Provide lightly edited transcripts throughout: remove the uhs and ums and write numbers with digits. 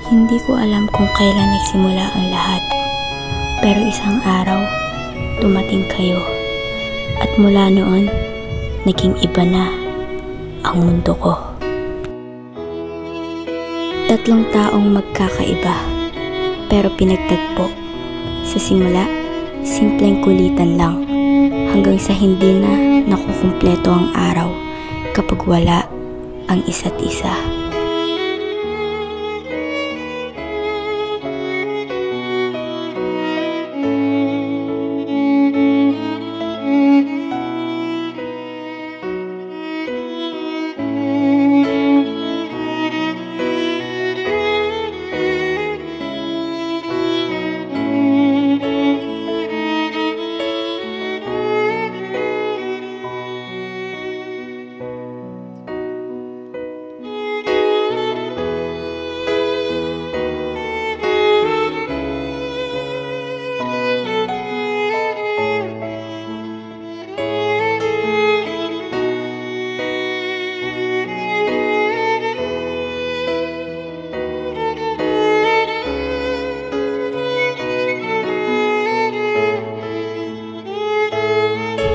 Hindi ko alam kung kailan nagsimula ang lahat, pero isang araw, dumating kayo. At mula noon, naging iba na ang mundo ko. Tatlong taong magkakaiba, pero pinagtagpo. Sa simula, simpleng kulitan lang, hanggang sa hindi na nakukumpleto ang araw kapag wala ang isa't isa.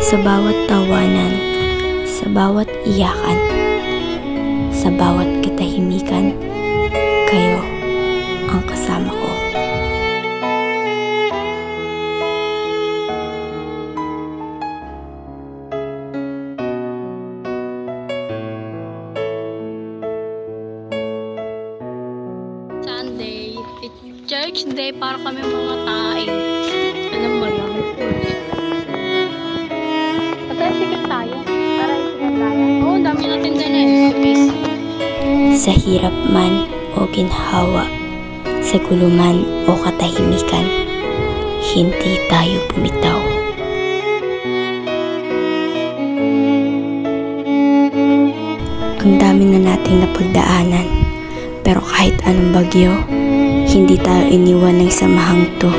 Sa bawat tawanan, sa bawat iyakan, sa bawat katahimikan, kayo ang kasama ko. Sunday, it's church day para kami mga taing. Alam mo lang. Sikat tayo. Para sikat tayo. Oo, dami natin din eh. Sa hirap man o ginhawa, sa gulo man o katahimikan, hindi tayo bumitaw. Ang dami na nating napagdaanan, pero kahit anong bagyo, hindi tayo iniwan ng samahang to.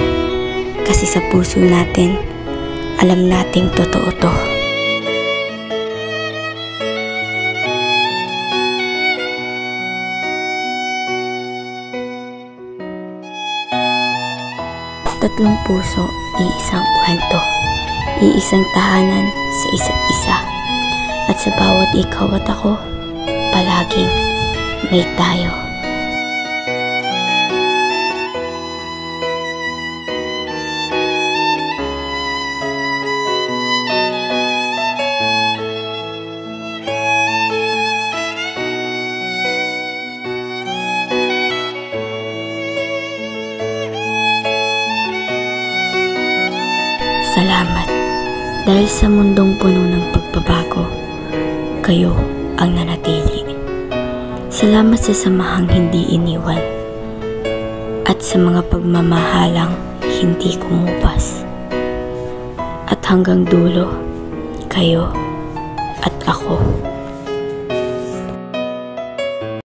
Kasi sa puso natin, alam nating totoo to. Tatlong puso, iisang kwento, iisang tahanan sa isa't isa. At sa bawat ikaw at ako, palaging may tayo. Salamat dahil sa mundong puno ng pagbabago, kayo ang nanatili. Salamat sa samahang hindi iniwan at sa mga pagmamahalang hindi kumupas. At hanggang dulo, kayo at ako.